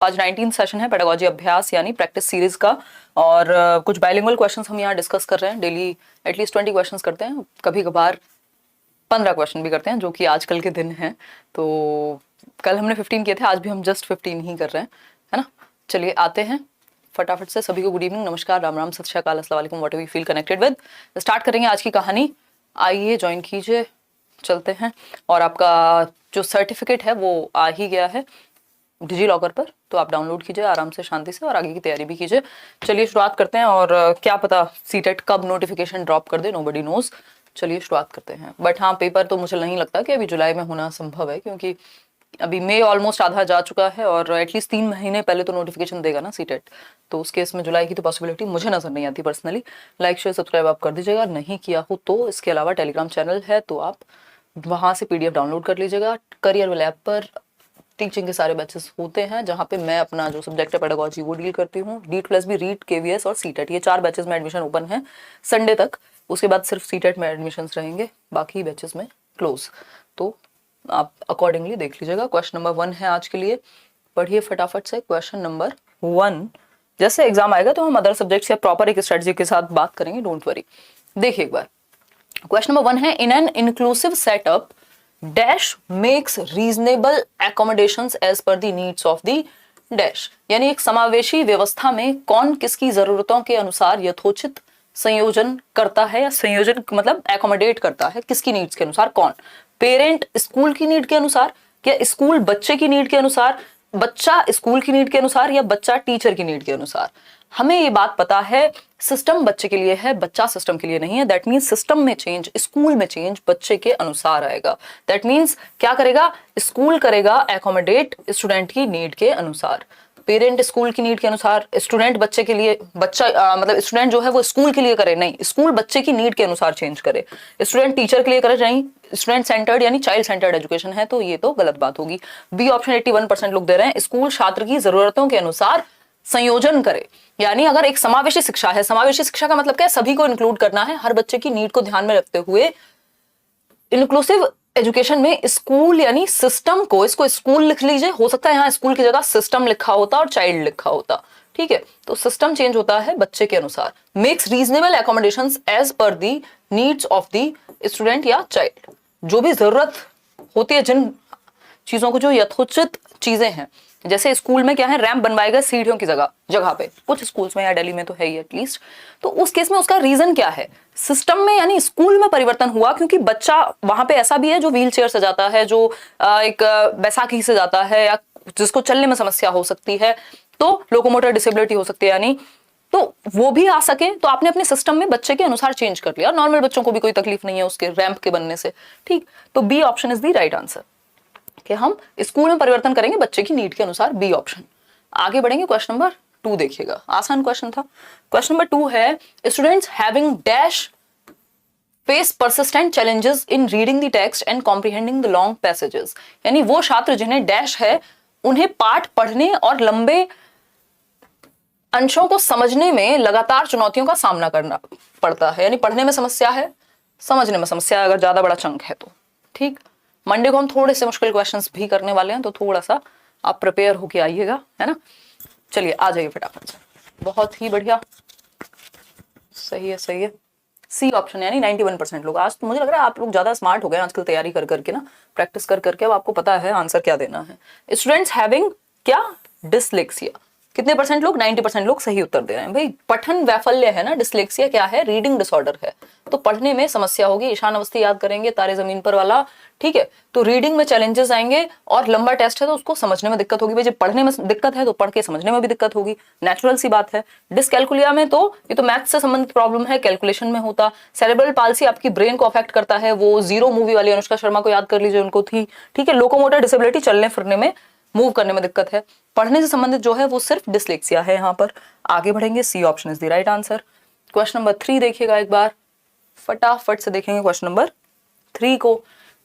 आज 19 सेशन है पेडागोजी अभ्यास यानी प्रैक्टिस सीरीज का और कुछ बाइलिंगुअल क्वेश्चंस हम यहाँ डिस्कस कर रहे हैं। डेली एटलीस्ट 20 क्वेश्चंस करते हैं, कभी कभार 15 क्वेश्चन भी करते हैं, जो कि आजकल के दिन हैं। तो कल हमने 15 किए थे, आज भी हम जस्ट 15 ही कर रहे हैं, है ना। चलिए आते हैं फटाफट से। सभी को गुड इवनिंग, नमस्कार, राम राम, सत श्री अकाल, अस्सलाम वालेकुम, what ever you feel connected with. Start करेंगे आज की कहानी। आइए ज्वाइन कीजिए, चलते हैं। और आपका जो सर्टिफिकेट है वो आ ही गया है डिजी लॉकर पर, तो आप डाउनलोड कीजिए आराम से, शांति से, और आगे की तैयारी भी कीजिए। चलिए शुरुआत करते हैं। और क्या पता सीटेट कब नोटिफिकेशन ड्रॉप कर दे, नोबडी नोज। चलिए शुरुआत करते हैं। बट हाँ, पेपर तो मुझे नहीं लगता कि अभी जुलाई में होना संभव है, क्योंकि अभी मई ऑलमोस्ट आधा जा चुका है और एटलीस्ट 3 महीने पहले तो नोटिफिकेशन देगा ना सीटेट। तो उस केस में जुलाई की तो पॉसिबिलिटी मुझे नजर नहीं आती पर्सनली। लाइक शेयर सब्सक्राइब आप कर दीजिएगा, नहीं किया हो तो। इसके अलावा टेलीग्राम चैनल है, तो आप वहाँ से PDF डाउनलोड कर लीजिएगा। करियर वाले ऐप पर टीचिंग के सारे बैचेस होते हैं, जहाँ पे मैं अपना जो सब्जेक्ट है पेडागोजी वो डील करती हूँ। DEET+B, रीट, KVS और सीटेट, ये 4 बैचेस में एडमिशन ओपन है संडे तक। उसके बाद सिर्फ सीटेट में एडमिशन्स रहेंगे, बाकी बैचेस में क्लोज। तो आप अकॉर्डिंगली देख लीजिएगा। क्वेश्चन नंबर 1 है आज के लिए, पढ़िए फटाफट से। क्वेश्चन नंबर 1, जैसे एग्जाम आएगा तो हम अदर सब्जेक्ट्स या प्रॉपर एक स्ट्रेटजी के साथ बात करेंगे, डोंट वरी। देखिए एक बार, क्वेश्चन नंबर 1 है, in an inclusive setup dash makes reasonable accommodations as per the needs of the dash. यानी एक समावेशी व्यवस्था में कौन किसकी जरूरतों के अनुसार यथोचित संयोजन करता है, या संयोजन मतलब एकोमोडेट करता है किसकी नीड्स के अनुसार। कौन? पेरेंट स्कूल की नीड के अनुसार, या स्कूल बच्चे की नीड के अनुसार, बच्चा स्कूल की नीड के अनुसार, या बच्चा टीचर की नीड के अनुसार। हमें ये बात पता है, सिस्टम बच्चे के लिए है, बच्चा सिस्टम के लिए नहीं है। दैट मीन्स सिस्टम में चेंज, स्कूल में चेंज बच्चे के अनुसार आएगा। दैट मीन्स क्या करेगा? स्कूल करेगा एकोमोडेट स्टूडेंट की नीड के अनुसार। पेरेंट स्कूल की नीड के अनुसार, स्टूडेंट बच्चे के लिए, बच्चा मतलब स्टूडेंट जो है वो स्कूल के लिए करे, नहीं, स्कूल बच्चे की नीड के अनुसार चेंज करे। स्टूडेंट टीचर के लिए करे, नहीं, स्टूडेंट सेंटर्ड यानी चाइल्ड सेंटर्ड एजुकेशन है, तो ये तो गलत बात होगी। बी ऑप्शन 81% लोग दे रहे हैं, स्कूल छात्र की जरूरतों के अनुसार संयोजन करे। यानी अगर एक समावेशी शिक्षा है, समावेशी शिक्षा का मतलब क्या है? सभी को इंक्लूड करना है, हर बच्चे की नीड को ध्यान में रखते हुए। इंक्लूसिव एजुकेशन में स्कूल यानी सिस्टम को, इसको स्कूल लिख लीजिए, हो सकता है यहाँ स्कूल की जगह सिस्टम लिखा होता और चाइल्ड लिखा होता, ठीक है। तो सिस्टम चेंज होता है बच्चे के अनुसार। Makes reasonable accommodations as per the needs of the student या चाइल्ड। जो भी जरूरत होती है, जिन चीजों को, जो यथोचित चीजें हैं, जैसे स्कूल में क्या है, रैंप बनवाएगा सीढ़ियों की जगह पे, कुछ स्कूल्स में या दिल्ली में तो है ही एटलीस्ट। तो उस केस में उसका रीजन क्या है? सिस्टम में यानी स्कूल में परिवर्तन हुआ, क्योंकि बच्चा वहां पे ऐसा भी है जो व्हील चेयर से जाता है, जो एक बैसाखी से जाता है, या जिसको चलने में समस्या हो सकती है, तो लोकोमोटर डिसेबिलिटी हो सकती है, यानी तो वो भी आ सके। तो आपने अपने सिस्टम में बच्चे के अनुसार चेंज कर लिया। नॉर्मल बच्चों को भी कोई तकलीफ नहीं है उसके रैंप के बनने से, ठीक। तो B option is the right answer, कि हम स्कूल में परिवर्तन करेंगे बच्चे की नीड के अनुसार, बी ऑप्शन। आगे बढ़ेंगे, क्वेश्चन नंबर 2 देखिएगा, आसान क्वेश्चन था। क्वेश्चन नंबर 2 है, students having dash face persistent challenges in reading the text and comprehending the long passages. यानी वो छात्र जिन्हें डैश है, उन्हें पाठ पढ़ने और लंबे अंशों को समझने में लगातार चुनौतियों का सामना करना पड़ता है। यानी पढ़ने में समस्या है, समझने में समस्या है, अगर ज्यादा बड़ा चंक है तो, ठीक। मंडे को हम थोड़े से मुश्किल क्वेश्चंस भी करने वाले हैं, तो थोड़ा सा आप प्रिपेयर होके आइएगा, है ना। चलिए आ जाइए फटाफट से, बहुत ही बढ़िया, सही है, सही है। सी ऑप्शन यानी 91% लोग। आज तो मुझे लग रहा है आप लोग ज्यादा स्मार्ट हो गए आजकल, तैयारी कर करके ना, प्रैक्टिस कर करके, अब आपको पता है आंसर क्या देना है। स्टूडेंट्स हैविंग क्या? डिसलेक्सिया। कितने परसेंट लोग? 90% लोग सही उत्तर दे रहे हैं। भाई पठन वैफल्य है ना, डिसलेक्सिया क्या है? रीडिंग डिसऑर्डर है, तो पढ़ने में समस्या होगी। ईशान अवस्थी याद करेंगे, तारे जमीन पर वाला, ठीक है। तो रीडिंग में चैलेंजेस आएंगे, और लंबा टेस्ट है तो उसको समझने में दिक्कत होगी। भाई जब पढ़ने में दिक्कत है तो पढ़ के समझने में भी दिक्कत होगी, नेचुरल सी बात है। डिसकैलकुलिया में तो ये तो मैथ्स से संबंधित प्रॉब्लम है, कैलकुलेशन में होता। सेरेब्रल पाल्सी आपकी ब्रेन को अफेक्ट करता है, वो जीरो मूवी वाली अनुष्का शर्मा को याद कर लीजिए, उनको थी, ठीक है। लोकोमोटर डिसेबिलिटी, चलने फिरने में, मूव करने में दिक्कत है। पढ़ने से संबंधित जो है वो सिर्फ डिसलेक्सिया है यहाँ पर। आगे बढ़ेंगे, C option is the right answer. Question number 3 देखिएगा एक बार, फटाफट से देखेंगे क्वेश्चन नंबर 3 को।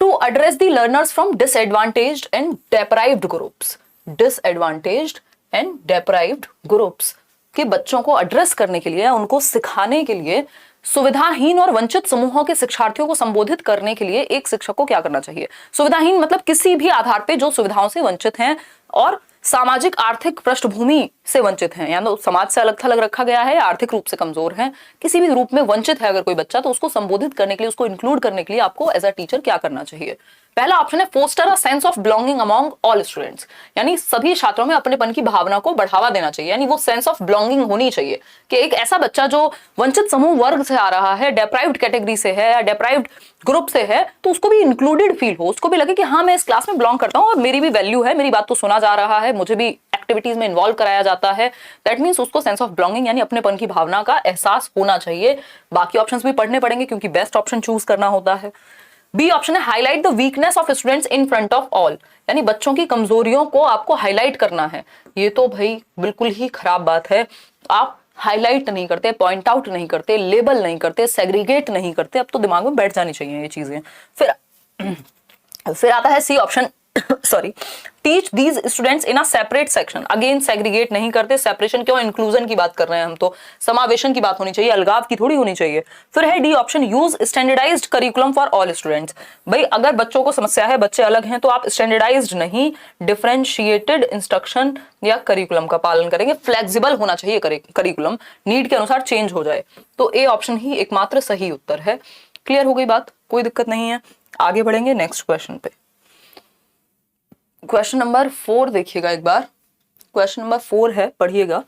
To address the learners from disadvantaged and deprived groups. Disadvantaged and deprived groups के बच्चों को एड्रेस करने के लिए, उनको सिखाने के लिए, सुविधाहीन और वंचित समूहों के शिक्षार्थियों को संबोधित करने के लिए एक शिक्षक को क्या करना चाहिए? सुविधाहीन मतलब किसी भी आधार पे जो सुविधाओं से वंचित हैं, और सामाजिक आर्थिक पृष्ठभूमि से वंचित हैं, या तो समाज से अलग थलग रखा गया है, आर्थिक रूप से कमजोर है, किसी भी रूप में वंचित है अगर कोई बच्चा, तो उसको संबोधित करने के लिए, उसको इंक्लूड करने के लिए आपको एज अ टीचर क्या करना चाहिए? पहला ऑप्शन है foster a sense of belonging among all students, यानी सभी छात्रों में अपनेपन की भावना को बढ़ावा देना चाहिए, यानी वो सेंस ऑफ बिलोंगिंग होनी चाहिए कि एक ऐसा बच्चा जो वंचित समूह वर्ग से आ रहा है, डेप्राइव्ड कैटेगरी से है या डेप्राइव्ड ग्रुप से है, तो उसको भी इंक्लूडेड फील हो, उसको भी लगे कि हाँ मैं इस क्लास में बिलोंग करता हूँ और मेरी भी वैल्यू है, मेरी बात तो सुना जा रहा है, मुझे भी एक्टिविटीज में इन्वॉल्व कराया जाता है। दैट मींस उसको सेंस ऑफ बिलोंगिंग यानी अपनेपन की भावना का एहसास होना चाहिए। बाकी ऑप्शंस भी पढ़ने पड़ेंगे क्योंकि बेस्ट ऑप्शन चूज करना होता है। बी ऑप्शन है highlight the weakness of students in front of all, यानी बच्चों की कमजोरियों को आपको हाईलाइट करना है। ये तो भाई बिल्कुल ही खराब बात है, आप हाईलाइट नहीं करते, पॉइंट आउट नहीं करते, लेबल नहीं करते, सेग्रीगेट नहीं करते। अब तो दिमाग में बैठ जानी चाहिए ये चीजें। फिर आता है C option, sorry, teach these students in a separate section. Again segregate नहीं करते, सेपरेशन क्यों, इंक्लूजन की बात कर रहे हैं हम, तो समावेशन की बात होनी चाहिए, अलगाव की थोड़ी होनी चाहिए। फिर है D option, use standardised curriculum for all students. भाई अगर बच्चों को समस्या है, बच्चे अलग हैं, तो आप स्टैंडर्डाइज्ड नहीं, डिफरेंशिएटेड इंस्ट्रक्शन या करिकुलम का पालन करेंगे। फ्लेक्सिबल होना चाहिए करिकुलम, नीड के अनुसार चेंज हो जाए। तो ए ऑप्शन ही एकमात्र सही उत्तर है। क्लियर हो गई बात, कोई दिक्कत नहीं है। आगे बढ़ेंगे नेक्स्ट क्वेश्चन पे। क्वेश्चन नंबर 4 देखिएगा एक बार। क्वेश्चन नंबर 4 है, पढ़िएगा।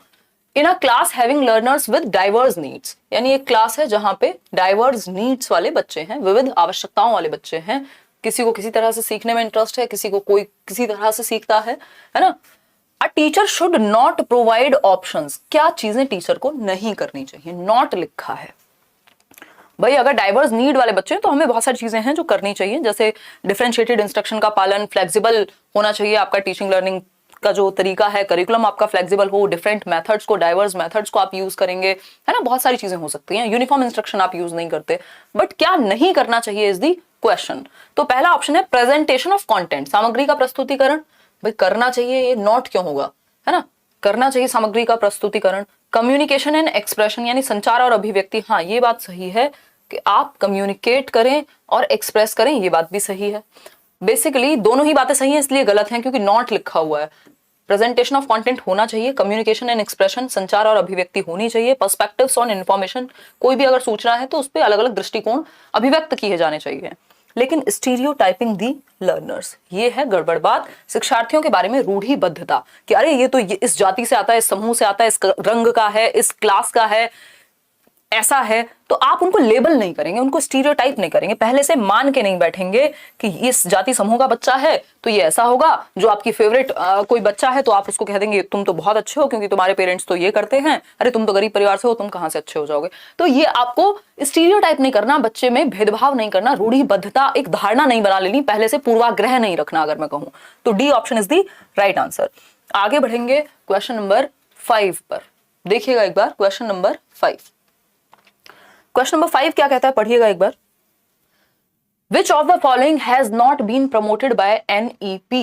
In a class having learners with diverse needs, यानी एक क्लास है जहां पे डाइवर्स नीड्स वाले बच्चे हैं, विविध आवश्यकताओं वाले बच्चे हैं। किसी को किसी तरह से सीखने में इंटरेस्ट है, किसी को कोई किसी तरह से सीखता है ना। अ teacher should not provide options, क्या चीजें टीचर को नहीं करनी चाहिए, नॉट लिखा है। भाई अगर डाइवर्स नीड वाले बच्चे हैं तो हमें बहुत सारी चीजें हैं जो करनी चाहिए, जैसे डिफरेंशिएटेड इंस्ट्रक्शन का पालन, फ्लेक्सिबल होना चाहिए आपका टीचिंग लर्निंग का जो तरीका है, करिकुलम आपका फ्लेक्सिबल हो, डिफरेंट मेथड्स को, डाइवर्स मेथड्स को आप यूज करेंगे, है ना। बहुत सारी चीजें हो सकती हैं। यूनिफॉर्म इंस्ट्रक्शन आप यूज नहीं करते, बट क्या नहीं करना चाहिए इज दी क्वेश्चन। तो पहला ऑप्शन है प्रेजेंटेशन ऑफ कंटेंट, सामग्री का प्रस्तुतिकरण। भाई करना चाहिए, ये नॉट क्यों होगा, है ना, करना चाहिए सामग्री का प्रस्तुतिकरण। कम्युनिकेशन एंड एक्सप्रेशन, यानी संचार और अभिव्यक्ति, हाँ ये बात सही है कि आप कम्युनिकेट करें और एक्सप्रेस करें, ये बात भी सही है। बेसिकली दोनों ही बातें सही हैं, इसलिए गलत हैं क्योंकि नॉट लिखा हुआ है। प्रेजेंटेशन ऑफ कंटेंट होना चाहिए, कम्युनिकेशन एंड एक्सप्रेशन, संचार और अभिव्यक्ति होनी चाहिए, पर्सपेक्टिव्स ऑन इन्फॉर्मेशन, कोई भी अगर सूचना है तो उस पर अलग अलग दृष्टिकोण अभिव्यक्त किए जाने चाहिए। लेकिन स्टीरियोटाइपिंग दी लर्नर्स, ये है गड़बड़ बात। शिक्षार्थियों के बारे में रूढ़िबद्धता कि अरे ये तो इस जाति से आता है, इस समूह से आता है, इस रंग का है, इस क्लास का है, ऐसा है, तो आप उनको लेबल नहीं करेंगे, उनको स्टीरियोटाइप नहीं करेंगे, पहले से मान के नहीं बैठेंगे कि इस जाति समूह का बच्चा है तो ये ऐसा होगा। जो आपकी फेवरेट कोई बच्चा है तो आप उसको कह देंगे तुम तो बहुत अच्छे हो क्योंकि तुम्हारे पेरेंट्स तो ये करते हैं, अरे तुम तो गरीब परिवार से हो, तुम कहां से अच्छे हो जाओगे। तो ये आपको स्टीरियोटाइप नहीं करना, बच्चे में भेदभाव नहीं करना, रूढ़िबद्धता, एक धारणा नहीं बना लेनी, पहले से पूर्वाग्रह नहीं रखना। अगर मैं कहूं तो D option is the right answer. आगे बढ़ेंगे क्वेश्चन नंबर 5 पर, देखिएगा एक बार क्वेश्चन नंबर 5। क्वेश्चन नंबर 5 क्या कहता है, पढ़िएगा एक बार। Which of the following has not been promoted by NEP?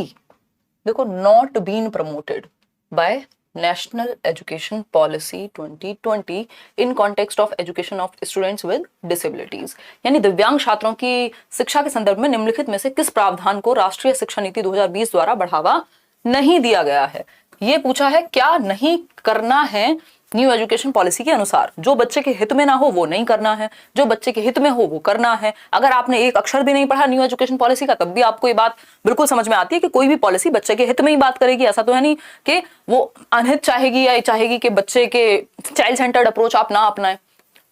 देखो, not been promoted by National Education Policy 2020 in context of education of students with disabilities, यानी दिव्यांग छात्रों की शिक्षा के संदर्भ में निम्नलिखित में से किस प्रावधान को राष्ट्रीय शिक्षा नीति 2020 द्वारा बढ़ावा नहीं दिया गया है। ये पूछा है क्या नहीं करना है न्यू एजुकेशन पॉलिसी के अनुसार। जो बच्चे के हित में ना हो वो नहीं करना है, जो बच्चे के हित में हो वो करना है। अगर आपने एक अक्षर भी नहीं पढ़ा न्यू एजुकेशन पॉलिसी का तब भी आपको ये बात बिल्कुल समझ में आती है कि कोई भी पॉलिसी बच्चे के हित में ही बात करेगी। ऐसा तो है नहीं कि वो अनहित चाहेगी या चाहेगी कि बच्चे के चाइल्ड सेंटर्ड अप्रोच आप ना अपनाएं।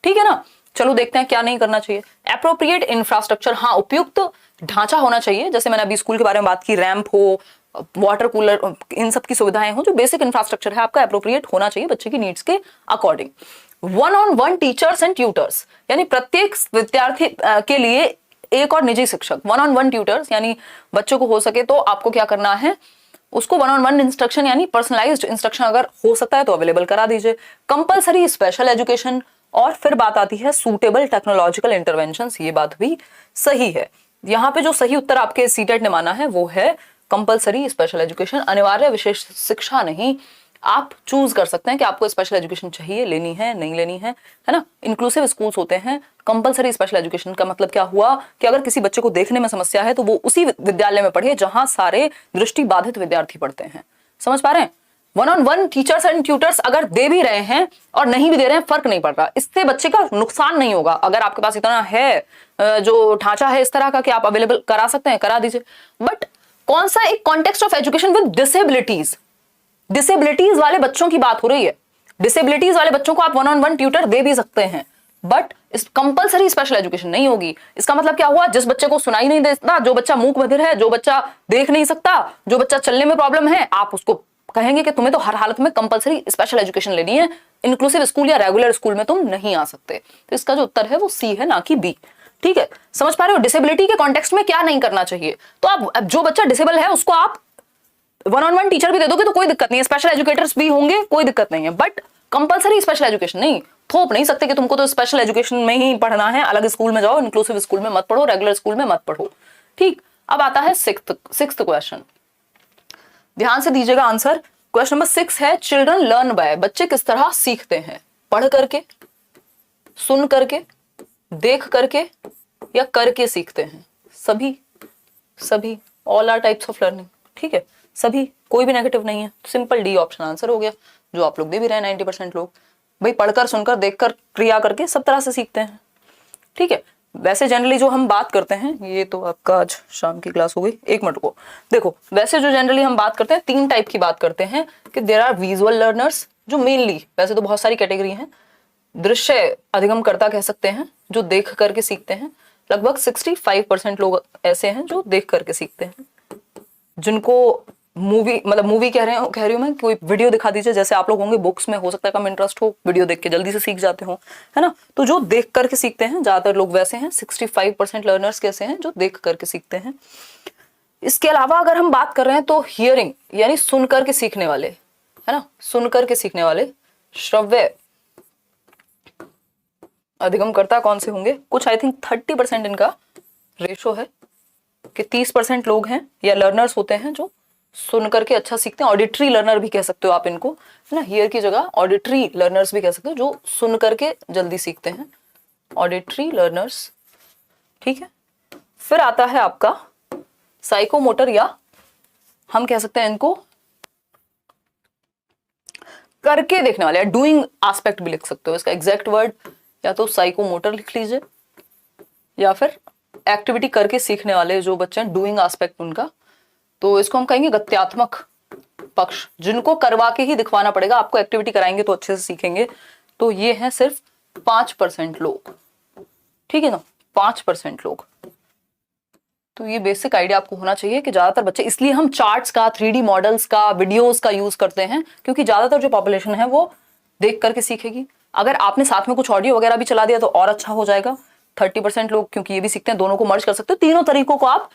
ठीक है ना। चलो देखते हैं क्या नहीं करना चाहिए। एप्रोप्रिएट इंफ्रास्ट्रक्चर, हाँ उपयुक्त ढांचा होना चाहिए, जैसे मैंने अभी स्कूल के बारे में बात की, रैंप हो, वाटर कूलर, इन सब की सुविधाएं हो, जो बेसिक इंफ्रास्ट्रक्चर है आपका एप्रोप्रिएट होना चाहिए बच्चे की नीड्स के according. 1-on-1 teachers and tutors, यानी प्रत्येक विद्यार्थी के लिए एक और निजी शिक्षक। 1-on-1 ट्यूटर्स यानी बच्चों को हो सके तो आपको क्या करना है, उसको 1-on-1 इंस्ट्रक्शन यानी पर्सनलाइज्ड इंस्ट्रक्शन अगर हो सकता है तो अवेलेबल करा दीजिए। कंपलसरी स्पेशल एजुकेशन, और फिर बात आती है सूटेबल टेक्नोलॉजिकल इंटरवेंशंस, ये बात भी सही है। यहाँ पे जो सही उत्तर आपके सीटेट ने माना है वो है कंपलसरी स्पेशल एजुकेशन, अनिवार्य विशेष शिक्षा नहीं। आप चूज कर सकते हैं कि आपको स्पेशल एजुकेशन चाहिए, लेनी है, नहीं लेनी है ना। इंक्लूसिव स्कूल्स होते हैं। कंपलसरी स्पेशल एजुकेशन का मतलब क्या हुआ कि अगर किसी बच्चे को देखने में समस्या है तो वो उसी विद्यालय में पढ़े जहां सारे दृष्टि बाधित विद्यार्थी पढ़ते हैं। समझ पा रहे हैं? 1-on-1 टीचर्स एंड ट्यूटर्स अगर दे भी रहे हैं और नहीं भी दे रहे हैं, फर्क नहीं पड़ रहा, इससे बच्चे का नुकसान नहीं होगा। अगर आपके पास इतना है जो ढांचा है इस तरह का कि आप अवेलेबल करा सकते हैं, करा दीजिए। बट कौन सा एक context of education with disabilities, disabilities वाले बच्चों की बात हो रही है। डिसेबिलिटीज वाले बच्चों को आप 1-on-1 ट्यूटर दे भी सकते हैं, बट इस कंपलसरी स्पेशल एजुकेशन नहीं होगी। इसका मतलब क्या हुआ? जिस बच्चे को सुनाई नहीं देता, जो बच्चा मूक बधिर है, जो बच्चा देख नहीं सकता, जो बच्चा चलने में प्रॉब्लम है, आप उसको कहेंगे कि तुम्हें तो हर हालत में कंपलसरी स्पेशल एजुकेशन लेनी है, इंक्लूसिव स्कूल या रेगुलर स्कूल में तुम नहीं आ सकते। तो इसका जो उत्तर है वो सी है, ना कि बी। ठीक है, समझ पा रहे हो? डिसेबिलिटी के कॉन्टेक्स्ट में क्या नहीं करना चाहिए। तो आप जो बच्चा डिसेबल है उसको आप 1-on-1 टीचर भी दे दोगे तो कोई दिक्कत नहीं है, स्पेशल एजुकेटर्स भी होंगे, कोई दिक्कत नहीं है, बट कंपलसरी स्पेशल एजुकेशन नहीं। थोप नहीं सकते कि तुमको तो स्पेशल एजुकेशन में ही पढ़ना है, अलग स्कूल में जाओ, इंक्लूसिव स्कूल में मत पढ़ो, रेगुलर स्कूल में मत पढ़ो। ठीक, अब आता है सिक्स्थ क्वेश्चन, ध्यान से दीजिएगा आंसर। क्वेश्चन नंबर 6 है, चिल्ड्रन लर्न बाय, बच्चे किस तरह सीखते हैं? पढ़ करके, सुन करके, देख करके या करके सीखते हैं? सभी all are types of learning. ठीक है, सभी, कोई भी नेगेटिव नहीं है, सिंपल डी ऑप्शन आंसर हो गया, जो आप लोग दे भी रहे हैं 90% लोग। भाई पढ़कर, सुनकर, देखकर, क्रिया करके सब तरह से सीखते हैं। ठीक है, वैसे जनरली जो हम बात करते हैं, ये तो आपका आज शाम की क्लास हो गई, 1 मिनट को देखो, वैसे जो जनरली हम बात करते हैं 3 टाइप की बात करते हैं कि देयर आर विजुअल लर्नर्स, जो मेनली, वैसे तो बहुत सारी कैटेगरी हैं, दृश्य अधिगमकर्ता कह सकते हैं, जो देख करके सीखते हैं। लगभग 65% लोग ऐसे हैं जो देख करके सीखते हैं, जिनको मूवी कह रही हूं मैं, कोई वीडियो दिखा दीजिए, जैसे आप लोग होंगे बुक्स में, हो सकता है कम इंटरेस्ट हो, वीडियो देख के जल्दी से सीख जाते हो, है ना। तो जो देख करके सीखते हैं ज्यादातर लोग वैसे हैं, 65% लर्नर्स कैसे हैं, जो देख करके सीखते हैं। इसके अलावा अगर हम बात कर रहे हैं तो हियरिंग, यानी सुन करके सीखने वाले, है ना, सुन करके सीखने वाले, श्रव्य अधिगमकर्ता कौन से होंगे? कुछ आई थिंक 30% इनका रेशो है कि 30% लोग हैं या लर्नर्स होते हैं जो सुन करके अच्छा सीखते हैं। ऑडिटरी लर्नर भी कह सकते हो आप इनको, है ना, हियर की जगह ऑडिटरी लर्नर्स भी कह सकते हो, जो सुन करके जल्दी सीखते हैं, ऑडिटरी लर्नर्स। ठीक है, फिर आता है आपका साइकोमोटर, या हम कह सकते हैं इनको करके देखने वाले, डूइंग एस्पेक्ट भी लिख सकते हो। इसका एग्जैक्ट वर्ड या तो साइकोमोटर लिख लीजिए, या फिर एक्टिविटी करके सीखने वाले जो बच्चे हैं, डूइंग एस्पेक्ट उनका, तो इसको हम कहेंगे गत्यात्मक पक्ष, जिनको करवा के ही दिखवाना पड़ेगा आपको, एक्टिविटी कराएंगे तो अच्छे से सीखेंगे। तो ये हैं सिर्फ 5% लोग। ठीक है ना, 5% लोग। तो ये बेसिक आइडिया आपको होना चाहिए कि ज्यादातर बच्चे, इसलिए हम चार्ट्स का, 3D मॉडल्स का, वीडियोस का यूज करते हैं, क्योंकि ज्यादातर जो पॉपुलेशन है वो देख करके सीखेगी। अगर आपने साथ में कुछ ऑडियो वगैरह भी चला दिया तो और अच्छा हो जाएगा। 30% लोग, क्योंकि ये भी सीखते हैं, दोनों को मर्ज कर सकते हो, तीनों तरीकों को आप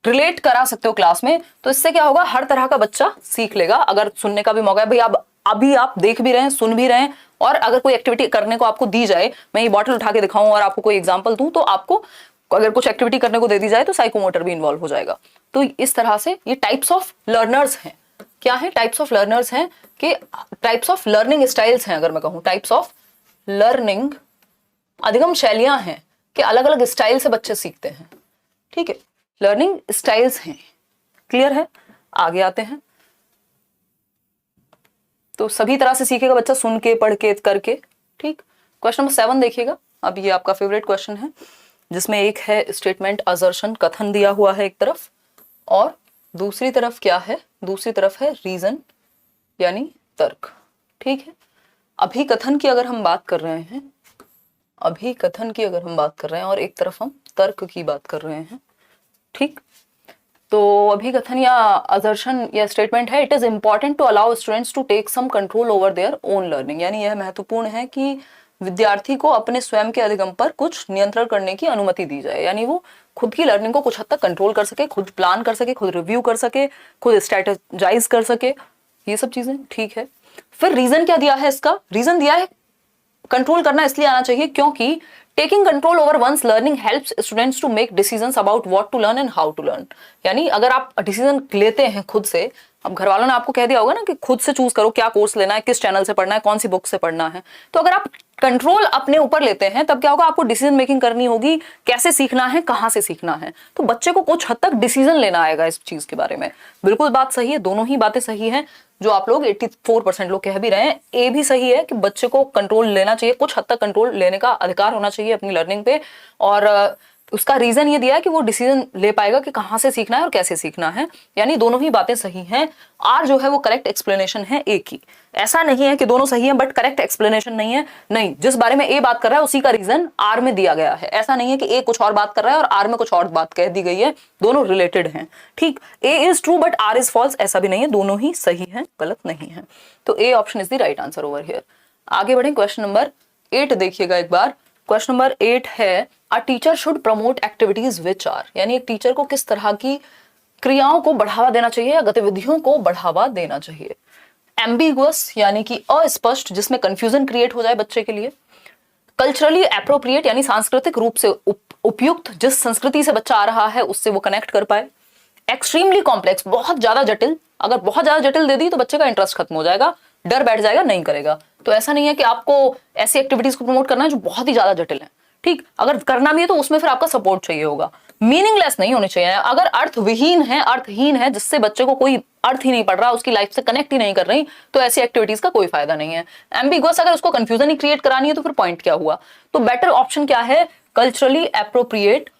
रिलेट करा सकते हो क्लास में। तो इससे क्या होगा, हर तरह का बच्चा सीख लेगा। अगर सुनने का भी मौका है, भाई अभी आप देख भी रहे हैं, सुन भी रहे हैं, और अगर कोई एक्टिविटी करने को आपको दी जाए, मैं ये बॉटल उठा के दिखाऊं और आपको कोई एग्जांपल दूं, तो आपको अगर कुछ एक्टिविटी करने को दे दी जाए तो साइकोमोटर भी इन्वॉल्व हो जाएगा। तो इस तरह से ये टाइप्स ऑफ लर्नर्स हैं। क्या है? टाइप्स ऑफ लर्नर्स हैं, कि टाइप्स ऑफ लर्निंग स्टाइल्स हैं। अगर मैं कहूं टाइप्स ऑफ लर्निंग, अधिगम शैलियां हैं कि अलग अलग स्टाइल से बच्चे सीखते हैं। ठीक है, लर्निंग स्टाइल्स हैं। क्लियर है? आगे आते हैं। तो सभी तरह से सीखेगा बच्चा, सुन के, पढ़ के, करके। ठीक, क्वेश्चन नंबर 7 देखिएगा। अब ये आपका फेवरेट क्वेश्चन है, जिसमें एक है स्टेटमेंट, असर्शन, कथन दिया हुआ है एक तरफ, और दूसरी तरफ क्या है? दूसरी तरफ है रीजन, यानी तर्क। ठीक है, अभी कथन की अगर हम बात कर रहे हैं, अभी कथन की अगर हम बात कर रहे हैं, और एक तरफ हम तर्क की बात कर रहे हैं। ठीक, तो अभी कथन या असर्शन या स्टेटमेंट है, it is important to allow students to take some control over their own learning, यानी यह महत्वपूर्ण है कि विद्यार्थी को अपने स्वयं के अधिगम पर कुछ नियंत्रण करने की अनुमति दी जाए, यानी वो खुद की लर्निंग को कुछ हद तक कंट्रोल कर सके, खुद प्लान कर सके, खुद रिव्यू कर सके, खुद स्ट्रेटेजाइज कर सके, ये सब चीजें। ठीक है, फिर रीजन क्या दिया है? इसका रीजन दिया है, कंट्रोल करना इसलिए आना चाहिए क्योंकि taking control over one's learning helps students to make decisions about what to learn and how to learn, यानी अगर आप डिसीजन लेते हैं खुद से अब घर वालों ने आपको कह दिया होगा ना कि खुद से चूज करो क्या कोर्स लेना है, किस चैनल से पढ़ना है, कौन सी बुक से पढ़ना है। तो अगर आप कंट्रोल अपने ऊपर लेते हैं तब क्या होगा, आपको डिसीजन मेकिंग करनी होगी, कैसे सीखना है, कहां से सीखना है। तो बच्चे को कुछ हद तक डिसीजन लेना आएगा इस चीज के बारे में। बिल्कुल बात सही है, दोनों ही बातें सही हैं। जो आप लोग 84% लोग कह भी रहे हैं, ये भी सही है कि बच्चे को कंट्रोल लेना चाहिए, कुछ हद तक कंट्रोल लेने का अधिकार होना चाहिए अपनी लर्निंग पे। और उसका रीजन ये दिया है कि वो डिसीजन ले पाएगा कि कहां से सीखना है और कैसे सीखना है। यानी दोनों ही बातें सही हैं। आर जो है वो करेक्ट एक्सप्लेनेशन है ए की। ऐसा नहीं है कि दोनों सही हैं बट करेक्ट एक्सप्लेनेशन नहीं है, नहीं, जिस बारे में ए बात कर रहा है उसी का रीजन आर में दिया गया है। ऐसा नहीं है कि ए कुछ और बात कर रहा है और आर में कुछ और बात कह दी गई है, दोनों रिलेटेड हैं। ठीक, A is true but R is false, ऐसा भी नहीं है, दोनों ही सही है, गलत नहीं है। तो A option is the right answer over here. आगे बढ़े, क्वेश्चन नंबर 8 देखिएगा एक बार। क्वेश्चन नंबर 8 है, a teacher should promote activities which are, यानी एक टीचर को किस तरह की क्रियाओं को बढ़ावा देना चाहिए या गतिविधियों को बढ़ावा देना चाहिए। एम्बिगुअस यानी कि अस्पष्ट, जिसमें कंफ्यूजन क्रिएट हो जाए बच्चे के लिए। कल्चरली एप्रोप्रिएट यानी सांस्कृतिक रूप से उपयुक्त, जिस संस्कृति से बच्चा आ रहा है उससे वो कनेक्ट कर पाए। एक्सट्रीमली कॉम्प्लेक्स, बहुत ज्यादा जटिल, अगर बहुत ज्यादा जटिल दे दी तो बच्चे का इंटरेस्ट खत्म हो जाएगा, डर बैठ जाएगा, नहीं करेगा। तो ऐसा नहीं है कि आपको ऐसी एक्टिविटीज को प्रमोट करना है जो बहुत ही ज्यादा जटिल है। ठीक, अगर करना भी है तो उसमें फिर आपका सपोर्ट चाहिए होगा। मीनिंगलेस नहीं होनी चाहिए, अगर अर्थविहीन है, अर्थहीन है, जिससे बच्चे को कोई अर्थ ही नहीं पड़ रहा, उसकी लाइफ से कनेक्ट ही नहीं कर रही, तो ऐसी एक्टिविटीज का कोई फायदा नहीं है। एम्बिगुअस, अगर उसको कंफ्यूजन ही क्रिएट करानी है तो फिर पॉइंट क्या हुआ। तो बेटर ऑप्शन क्या है, कल्चरली एप्रोप्रिएट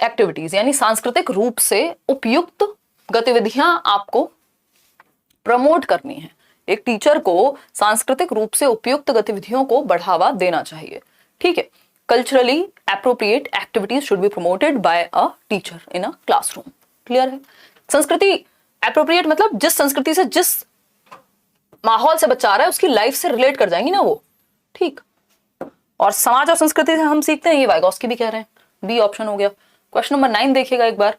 एक्टिविटीज, यानी सांस्कृतिक रूप से उपयुक्त गतिविधियां आपको प्रमोट करनी है। एक टीचर को सांस्कृतिक रूप से उपयुक्त गतिविधियों को बढ़ावा देना चाहिए। ठीक है, culturally appropriate activities should be promoted by a teacher in a classroom. Clear है। संस्कृति एप्रोप्रिएट मतलब जिस संस्कृति से, जिस माहौल से बच्चा आ रहा है उसकी लाइफ से रिलेट कर जाएंगी ना वो। ठीक, और समाज और संस्कृति से हम सीखते हैं, ये वाइगॉस्की भी कह रहे हैं। बी ऑप्शन हो गया। क्वेश्चन नंबर 9 देखिएगा एक बार।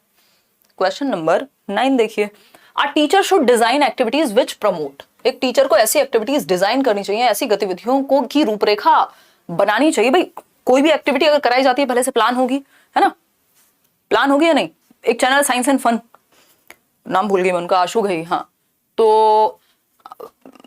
क्वेश्चन नंबर 9 देखिए, अ teacher should design activities which promote, एक टीचर को ऐसी एक्टिविटीज डिजाइन करनी चाहिए, ऐसी गतिविधियों को की रूपरेखा बनानी चाहिए। भाई कोई भी एक्टिविटी अगर कराई जाती है पहले से प्लान होगी, है ना, प्लान होगी या नहीं। एक चैनल साइंस एंड फन, नाम भूल गई मैं उनका, आशु गई, हाँ, तो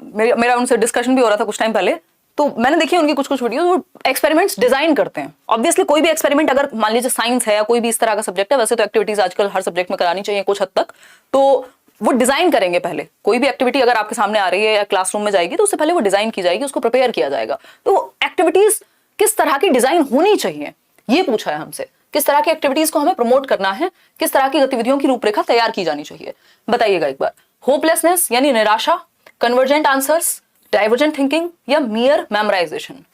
मेरा उनसे डिस्कशन भी हो रहा था कुछ टाइम पहले। तो मैंने देखी उनकी कुछ कुछ वीडियोस, वो एक्सपेरिमेंट्स डिजाइन करते हैं। ऑब्वियसली कोई भी एक्सपेरिमेंट, अगर मान लीजिए साइंस है या कोई भी इस तरह का सब्जेक्ट है, वैसे तो एक्टिविटीज आजकल हर सब्जेक्ट में करानी चाहिए कुछ हद तक, तो वो डिजाइन करेंगे पहले। कोई भी एक्टिविटी अगर आपके सामने आ रही है या क्लासरूम में जाएगी तो उससे पहले वो डिजाइन की जाएगी, उसको प्रिपेयर किया जाएगा। तो एक्टिविटीज किस तरह की डिजाइन होनी चाहिए ये पूछा है हमसे, किस तरह की एक्टिविटीज को हमें प्रमोट करना है, किस तरह की गतिविधियों की रूपरेखा तैयार की जानी चाहिए, बताइएगा एक बार। होपलेसनेस यानी निराशा, कन्वर्जेंट आंसर्स, डाइवर्जेंट थिंकिंग या मियर मेमोराइजेशन,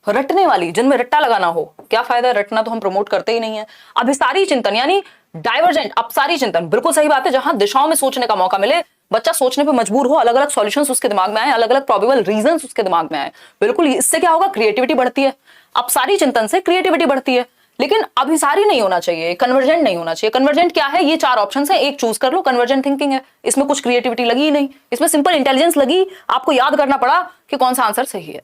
रटने वाली, जिनमें रट्टा लगाना हो। क्या फायदा, रटना तो हम प्रमोट करते ही नहीं है। अभिसारी चिंतन यानी डाइवर्जेंट, अपसारी चिंतन, बिल्कुल सही बात है, जहां दिशाओं में सोचने का मौका मिले, बच्चा सोचने पे मजबूर हो, अलग अलग सॉल्यूशंस उसके दिमाग में आए, अलग अलग प्रोबेबल रीजंस उसके दिमाग में आए। बिल्कुल, इससे क्या होगा, क्रिएटिविटी बढ़ती है। अपसारी चिंतन से क्रिएटिविटी बढ़ती है, लेकिन अभिसारी नहीं होना चाहिए, कन्वर्जेंट नहीं होना चाहिए। कन्वर्जेंट क्या है, ये 4 ऑप्शन है, एक चूज कर लो। कन्वर्जेंट थिंकिंग है, इसमें कुछ क्रिएटिविटी लगी ही नहीं, इसमें सिंपल इंटेलिजेंस लगी, आपको याद करना पड़ा कि कौन सा आंसर सही है।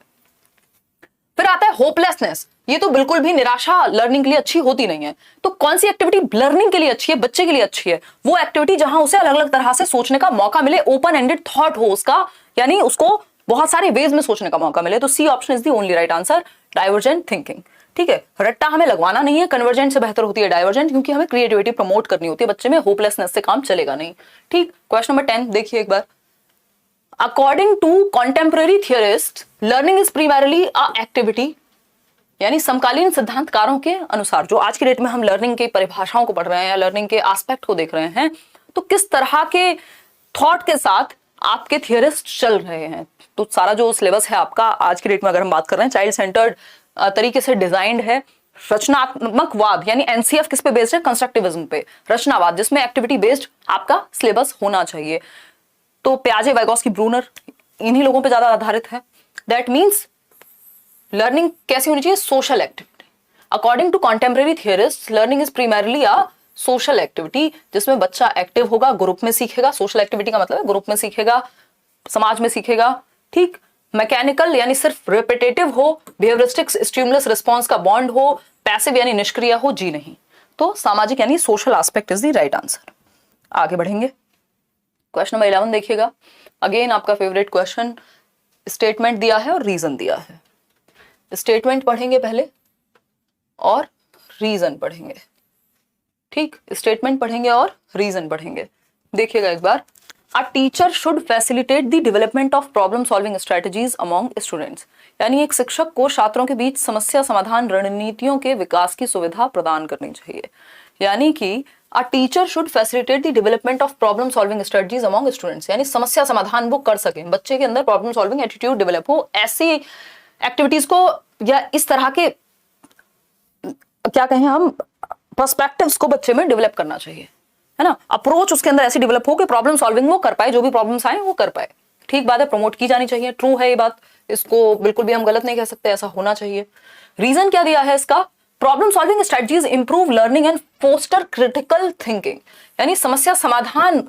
फिर आता है होपलेसनेस, ये तो बिल्कुल भी निराशा लर्निंग के लिए अच्छी होती नहीं है। तो कौन सी एक्टिविटी लर्निंग के लिए अच्छी है, बच्चे के लिए अच्छी है, वो एक्टिविटी जहां उसे अलग अलग तरह से सोचने का मौका मिले, ओपन एंडेड थॉट हो उसका, यानी उसको बहुत सारे वेज में सोचने का मौका मिले। तो C option is the only right answer, divergent thinking. ठीक है, रट्टा हमें लगवाना नहीं है, कन्वर्जेंट से बेहतर होती है डाइवर्जेंट, क्योंकि हमें क्रिएटिविटी प्रमोट करनी होती है बच्चे में, होपलेसनेस से काम चलेगा नहीं। ठीक, क्वेश्चन नंबर 10 देखिए एक बार। According to contemporary theorist, learning is primarily a activity, यानी समकालीन सिद्धांतकारों के अनुसार, जो आज की डेट में हम लर्निंग की परिभाषाओं को पढ़ रहे हैं या लर्निंग के एस्पेक्ट को देख रहे हैं, तो किस तरह के थॉट के साथ आपके थियरिस्ट चल रहे हैं। तो सारा जो सिलेबस है आपका आज की डेट में अगर हम बात कर रहे हैं, चाइल्ड सेंटर्ड तरीके से डिजाइंड है। रचनात्मकवाद यानी एनसीएफ किस पे बेस्ड है, कंस्ट्रक्टिविज्म पे, रचनावाद जिसमें एक्टिविटी बेस्ड आपका सिलेबस होना चाहिए। तो प्याजे, वाइगॉस्की, ब्रूनर, इन्हीं लोगों पे ज्यादा आधारित है। दैट मीन्स लर्निंग कैसी होनी चाहिए, social activity. According to contemporary theorist, learning is primarily a social activity, जिसमें बच्चा एक्टिव होगा, ग्रुप में सीखेगा। सोशल एक्टिविटी का मतलब है ग्रुप में सीखेगा, समाज में सीखेगा। ठीक, मैकेनिकल यानी सिर्फ रिपीटेटिव हो, बिहेवियरिस्टिक स्टिमुलस रिस्पॉन्स का बॉन्ड हो, पैसिव यानी निष्क्रिय हो, जी नहीं। तो सामाजिक यानी social aspect is the right answer. आगे बढ़ेंगे। क्वेश्चन नंबर 11 देखिएगा। अगेन आपका फेवरेट क्वेश्चन, स्टेटमेंट दिया है और रीजन दिया है। स्टेटमेंट पढ़ेंगे पहले और रीजन पढ़ेंगे। ठीक, स्टेटमेंट पढ़ेंगे और रीजन पढ़ेंगे। देखिएगा एक बार, a teacher should facilitate the development of problem solving strategies among students, यानी एक शिक्षक को छात्रों के बीच समस्या समाधान रणनीतियों के विकास की सुविधा प्रदान करनी चाहिए। यानी कि अ teacher should facilitate the development of problem solving strategies among students, यानी समस्या समाधान वो कर सकें, बच्चे के अंदर प्रॉब्लम सॉल्विंग एटीट्यूड डेवलप हो, ऐसी एक्टिविटीज को या इस तरह के क्या कहें हम पर्सपेक्टिव्स को बच्चे में डेवलप करना चाहिए, है ना। अप्रोच उसके अंदर ऐसी डेवलप हो कि प्रॉब्लम सॉल्विंग वो कर पाए, जो भी प्रॉब्लम्स आए वो कर पाए। ठीक बात है, प्रमोट की जानी चाहिए, ट्रू है ये बात, इसको बिल्कुल भी हम गलत नहीं कह सकते, ऐसा होना चाहिए। रीजन क्या दिया है इसका, problem solving strategies improve learning and foster critical thinking, यानी समस्या समाधान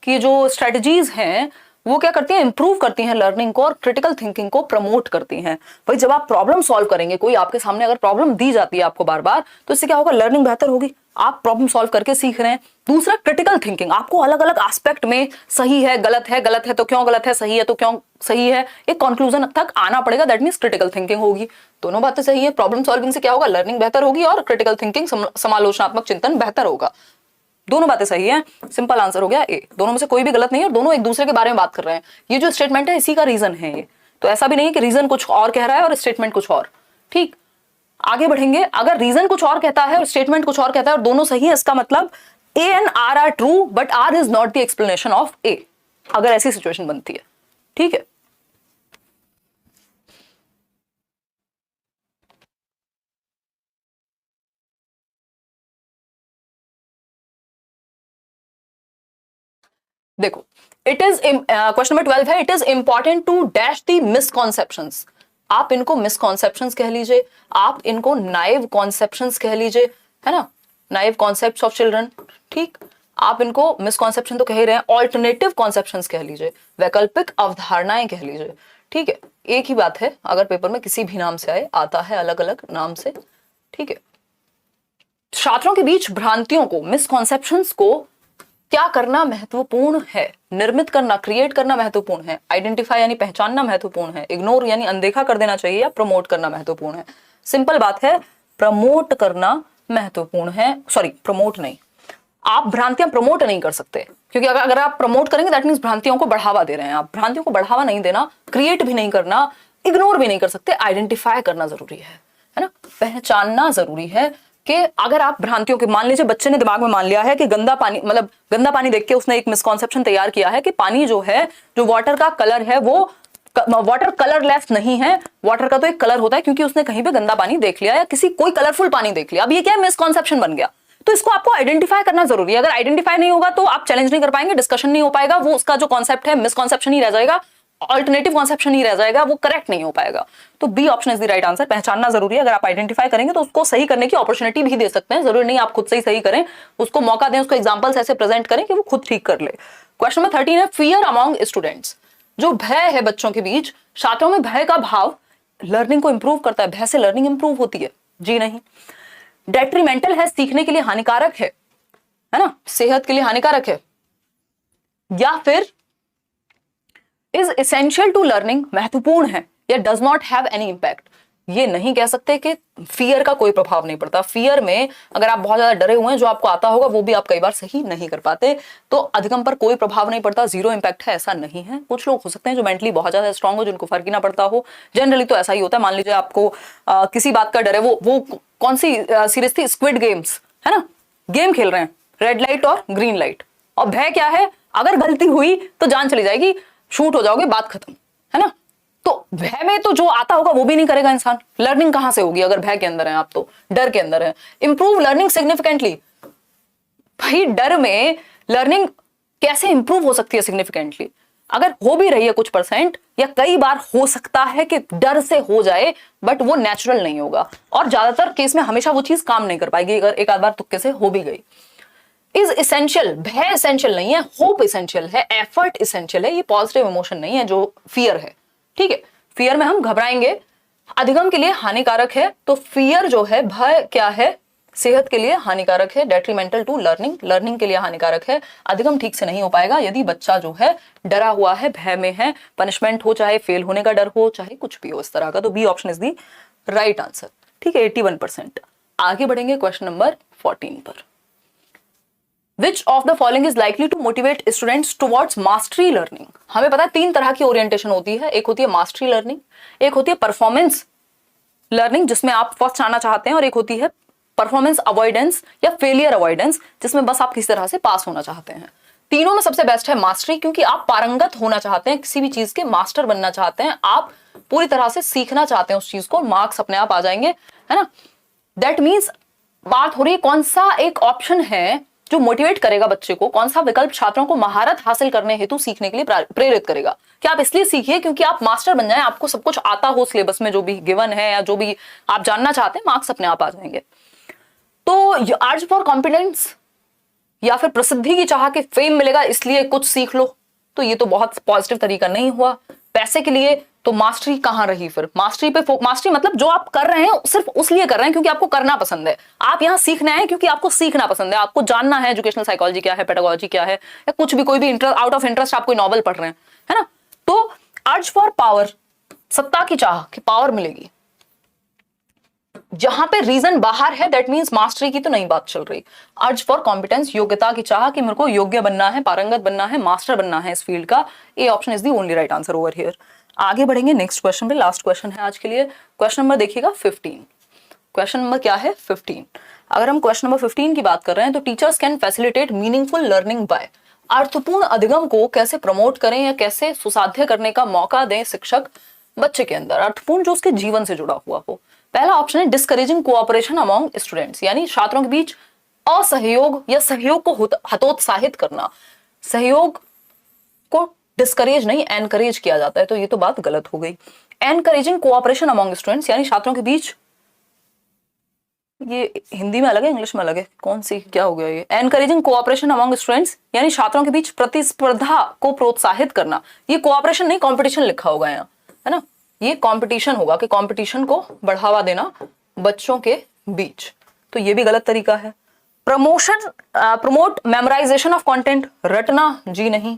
की जो स्ट्रेटजीज हैं वो क्या करती हैं, इंप्रूव करती हैं लर्निंग को और क्रिटिकल थिंकिंग को प्रमोट करती हैं। भाई जब आप प्रॉब्लम सॉल्व करेंगे, कोई आपके सामने अगर प्रॉब्लम दी जाती है आपको बार बार, तो इससे क्या होगा, लर्निंग बेहतर होगी, आप प्रॉब्लम सॉल्व करके सीख रहे हैं। दूसरा, क्रिटिकल थिंकिंग, आपको अलग अलग एस्पेक्ट में सही है, गलत है तो क्यों गलत है, सही है तो क्यों सही है, एक कंक्लूजन तक आना पड़ेगा, दैट मींस क्रिटिकल थिंकिंग होगी। दोनों बातें सही है, प्रॉब्लम सॉल्विंग से क्या होगा, लर्निंग बेहतर होगी और क्रिटिकल थिंकिंग समालोचनात्मक चिंतन बेहतर होगा। दोनों बातें सही है, सिंपल आंसर हो गया ए। दोनों में से कोई भी गलत नहीं है और दोनों एक दूसरे के बारे में बात कर रहे हैं। ये जो स्टेटमेंट है इसी का रीजन है ये, तो ऐसा भी नहीं है कि रीजन कुछ और कह रहा है और स्टेटमेंट कुछ और। ठीक, आगे बढ़ेंगे, अगर रीजन कुछ और कहता है और स्टेटमेंट कुछ और कहता है और दोनों सही है, इसका मतलब A and R are true but R is not the explanation of A, अगर ऐसी सिचुएशन बनती है। ठीक है, देखो इट इज क्वेश्चन नंबर 12 है, it is important to dash the misconceptions. आप इनको मिसकॉन्सेप्शंस कह लीजिए, आप इनको नाइव कॉन्सेप्शंस कह लीजिए, है ना, नाइव कॉन्सेप्ट्स ऑफ चिल्ड्रन। ठीक, आप इनको मिसकॉन्सेप्शन तो कह ही रहे हैं, ऑल्टरनेटिव कॉन्सेप्शंस कह लीजिए, वैकल्पिक अवधारणाएं कह लीजिए। ठीक है, एक ही बात है, अगर पेपर में किसी भी नाम से आए, आता है अलग अलग नाम से। ठीक है, छात्रों के बीच भ्रांतियों को, मिसकॉन्सेप्शंस को क्या करना महत्वपूर्ण है, निर्मित करना, क्रिएट करना महत्वपूर्ण है, आइडेंटिफाई यानी पहचानना महत्वपूर्ण है, इग्नोर यानी अनदेखा कर देना चाहिए, या प्रमोट करना महत्वपूर्ण है। सिंपल बात है, प्रमोट करना महत्वपूर्ण है, सॉरी प्रमोट नहीं, आप भ्रांतियां प्रमोट नहीं कर सकते, क्योंकि अगर आप प्रमोट करेंगे दैट मींस भ्रांतियों को बढ़ावा दे रहे हैं आप। भ्रांतियों को बढ़ावा नहीं देना, क्रिएट भी नहीं करना, इग्नोर भी नहीं कर सकते, आइडेंटिफाई करना जरूरी है ना, पहचानना जरूरी है कि अगर आप भ्रांतियों के, मान लीजिए बच्चे ने दिमाग में मान लिया है कि गंदा पानी, मतलब गंदा पानी देख के उसने एक मिसकॉन्सेप्शन तैयार किया है कि पानी जो है, जो वाटर का कलर है वो वाटर कलरलेस नहीं है, वाटर का तो एक कलर होता है, क्योंकि उसने कहीं पे गंदा पानी देख लिया या किसी कोई कलरफुल पानी देख लिया। अब ये क्या है, मिसकॉन्सेप्शन बन गया। तो इसको आपको आइडेंटिफाई करना जरूरी है, अगर आइडेंटिफाई नहीं होगा तो आप चैलेंज नहीं कर पाएंगे, डिस्कशन नहीं हो पाएगा, वो उसका जो कॉन्सेप्ट है मिसकॉन्सेप्शन ही रह जाएगा, ऑल्टरनेटिव कॉन्सेप्शन ही रह जाएगा, वो करेक्ट नहीं हो पाएगा। तो B option is the right answer, पहचानना जरूरी है। अगर आप आइडेंटिफाई करेंगे तो उसको सही करने की अपॉर्चुनिटी भी दे सकते हैं, जरूरी नहीं आप खुद से ही सही करें, उसको मौका दें, उसको एग्जांपल्स ऐसे प्रेजेंट करें कि वो खुद ठीक कर ले। क्वेश्चन नंबर 13 है, फियर अमॉन्ग स्टूडेंट्स, जो भय है बच्चों के बीच, छात्रों में भय का भाव लर्निंग को इंप्रूव करता है, भय से लर्निंग इंप्रूव होती है? जी नहीं। डेट्रीमेंटल है, सीखने के लिए हानिकारक है ना, सेहत के लिए हानिकारक है, या फिर इज एसेंशियल टू लर्निंग, महत्वपूर्ण है, या does not have any impact. ये नहीं कह सकते कि फियर का कोई प्रभाव नहीं पड़ता। फियर में अगर आप बहुत ज्यादा डरे हुए हैं, जो आपको आता होगा वो भी आप कई बार सही नहीं कर पाते, तो अधिगम पर कोई प्रभाव नहीं पड़ता, जीरो इंपैक्ट है, ऐसा नहीं है। कुछ लोग हो सकते हैं जो मेंटली बहुत ज्यादा स्ट्रांग हो, जिनको फर्क ही ना पड़ता हो, जनरली तो ऐसा ही होता है। मान लीजिए आपको किसी बात का डर है, वो कौन सी सीरीज थी, स्क्विड गेम्स, है ना, गेम खेल रहे हैं, रेड लाइट और ग्रीन लाइट, और भय क्या है, अगर गलती हुई तो जान चली जाएगी, शूट हो जाओगे, बात खत्म, है ना। तो भय में तो जो आता होगा वो भी नहीं करेगा इंसान, लर्निंग कहां से होगी अगर भय के अंदर है आप, तो डर के अंदर है। इंप्रूव लर्निंग सिग्निफिकेंटली, भाई डर में लर्निंग कैसे इंप्रूव हो सकती है सिग्निफिकेंटली? अगर हो भी रही है कुछ परसेंट, या कई बार हो सकता है कि डर से हो जाए, बट वो नेचुरल नहीं होगा, और ज्यादातर केस में हमेशा वो चीज काम नहीं कर पाएगी, अगर एक आध बार तुक्के से हो भी गई। इज इसेंशियल, भय इसेंशियल नहीं है, होप इसेंशियल है, एफर्ट इसेंशियल है। ये पॉजिटिव इमोशन नहीं है जो फियर है, ठीक है। फियर में हम घबराएंगे, अधिगम के लिए हानिकारक है, तो फियर जो है, भय क्या है, सेहत के लिए हानिकारक है, डेट्रीमेंटल टू लर्निंग, लर्निंग के लिए हानिकारक है, अधिगम ठीक से नहीं हो पाएगा यदि बच्चा जो है डरा हुआ है, भय में है, पनिशमेंट हो, चाहे फेल होने का डर हो, चाहे कुछ भी हो इस तरह का। तो B option is the right answer. ठीक है, 81%। आगे बढ़ेंगे क्वेश्चन नंबर 14 पर। Which of the following is likely to motivate students towards mastery learning? हमें पता है 3 तरह की ओरिएंटेशन होती है, एक होती है मास्टरी लर्निंग, एक होती है परफॉर्मेंस लर्निंग जिसमें आप फर्स्ट आना चाहते हैं, और एक होती है परफॉर्मेंस अवॉइडेंस या फेलियर अवॉइडेंस जिसमें बस आप किसी तरह से पास होना चाहते हैं। तीनों में सबसे बेस्ट है मास्टरी, क्योंकि आप पारंगत होना चाहते हैं, किसी भी चीज के मास्टर बनना चाहते हैं, आप पूरी तरह से सीखना चाहते हैं उस चीज को, मार्क्स अपने आप आ जाएंगे, है ना। दैट मीन्स बात हो रही है कौन सा एक ऑप्शन है जो मोटिवेट करेगा बच्चे को, कौन सा विकल्प छात्रों को महारत हासिल करने हेतु सीखने के लिए प्रेरित करेगा। कि आप इसलिए सीखिए क्योंकि आप मास्टर बन जाएं, आपको सब कुछ आता हो, सिलेबस में जो भी गिवन है या जो भी आप जानना चाहते हैं, मार्क्स अपने आप आ जाएंगे। तो आर्ज फॉर कॉम्पिटेंस या फिर प्रसिद्धि की चाह के फेम मिलेगा इसलिए कुछ सीख लो, तो ये तो बहुत पॉजिटिव तरीका नहीं हुआ। पैसे के लिए तो मास्टरी कहां रही फिर, मास्टरी पे मास्टरी मतलब जो आप कर रहे हैं सिर्फ उसलिए कर रहे हैं क्योंकि आपको करना पसंद है, आप यहां सीखना है क्योंकि आपको सीखना पसंद है, आपको जानना है एजुकेशनल साइकोलॉजी क्या है, पेडागोजी क्या है, या कुछ भी कोई भी इंटरेस्ट आउट ऑफ इंटरेस्ट आप कोई नॉवल पढ़ रहे हैं, है ना। तो अर्ज फॉर पावर, सत्ता की चाह कि पावर मिलेगी, जहां पे रीजन बाहर है दैट मींस मास्टरी की तो नहीं बात चल रही। अर्ज फॉर कॉम्पिटेंस, योग्यता की चाह कि मेरे को योग्य बनना है, पारंगत बनना है, मास्टर बनना है इस फील्ड का, A option is the only right answer over here. आगे बढ़ेंगे नेक्स्ट क्वेश्चन पे, लास्ट क्वेश्चन है आज के लिए। क्वेश्चन नंबर देखिएगा 15। क्वेश्चन नंबर क्या है 15। अगर हम क्वेश्चन नंबर 15 की बात कर रहे हैं तो teachers can facilitate meaningful learning by, अर्थपूर्ण अधिगम को कैसे प्रमोट करें या कैसे सुसाध्य करने का मौका दें शिक्षक बच्चे के अंदर, अर्थपूर्ण जो उसके जीवन से जुड़ा हुआ हो। पहला ऑप्शन है डिस्करेजिंग कोऑपरेशन अमॉन्ग स्टूडेंट्स, यानी छात्रों के बीच असहयोग या सहयोग को हतोत्साहित करना, सहयोग को डिस्करेज नहीं एनकरेज किया जाता है, तो ये तो बात गलत हो गई। एनकरेजिंग कोऑपरेशन अमॉन्ग स्टूडेंट्स यानी छात्रों के बीच, ये हिंदी में अलग है इंग्लिश में अलग है, कौन सी क्या हो गया ये, एनकरेजिंग कोऑपरेशन अमॉन्ग स्टूडेंट्स यानी छात्रों के बीच प्रतिस्पर्धा को प्रोत्साहित करना। ये कोऑपरेशन नहीं कंपटीशन लिखा होगा यहाँ, है ना, ये कंपटीशन होगा कि कंपटीशन को बढ़ावा देना बच्चों के बीच, तो ये भी गलत तरीका है। प्रमोट मेमोराइजेशन ऑफ कंटेंट, रटना जी नहीं,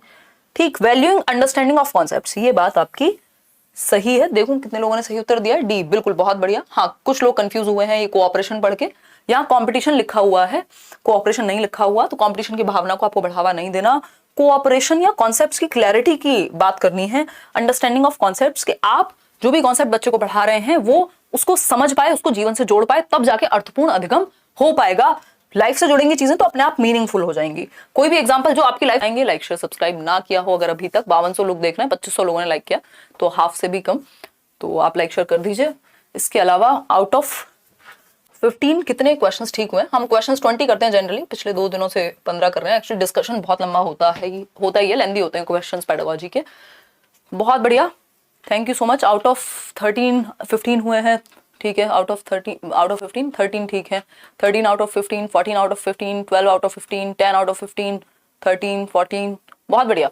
ठीक। वैल्यूइंग अंडरस्टैंडिंग ऑफ कॉन्सेप्ट्स, ये बात आपकी सही है। देखो कितने लोगों ने सही उत्तर दिया है, डी, बिल्कुल बहुत बढ़िया। हाँ, कुछ लोग कंफ्यूज हुए हैं ये कोऑपरेशन पढ़ के, यहाँ कंपटीशन लिखा हुआ है, कोऑपरेशन नहीं लिखा हुआ, तो कंपटीशन की भावना को आपको बढ़ावा नहीं देना, कोऑपरेशन या कॉन्सेप्ट्स की क्लैरिटी की बात करनी है, अंडरस्टैंडिंग ऑफ कॉन्सेप्ट्स के आप जो भी कॉन्सेप्ट बच्चे को पढ़ा रहे हैं वो उसको समझ पाए, उसको जीवन से जोड़ पाए, तब जाके अर्थपूर्ण अधिगम हो पाएगा। लाइफ से जुड़ेंगी चीजें तो अपने आप मीनिंगफुल हो जाएंगी। कोई भी एग्जांपल जो आपकी लाइफ आएंगे, लाइक शेयर सब्सक्राइब ना किया हो अगर अभी तक 5200 लोग देख रहे हैं, 2500 लोगों ने लाइक किया, तो हाफ से भी कम, तो आप लाइक शेयर कर दीजिए। इसके अलावा आउट ऑफ 15 कितने क्वेश्चंस ठीक हुए? हम क्वेश्चंस 20 करते हैं जनरली, पिछले 2 दिनों से 15 कर रहे हैं। एक्चुअली डिस्कशन बहुत लंबा होता ही है, लेंदी होते हैं क्वेश्चंस पेडागोजी के। बहुत बढ़िया, thank you so much. Out of 15 हुए हैं, ठीक है। आउट ऑफ 15 13 ठीक है, 13 out of 15, 14 out of 15, 12 out of 15, 10 out of 15, 13, 14, बहुत बढ़िया।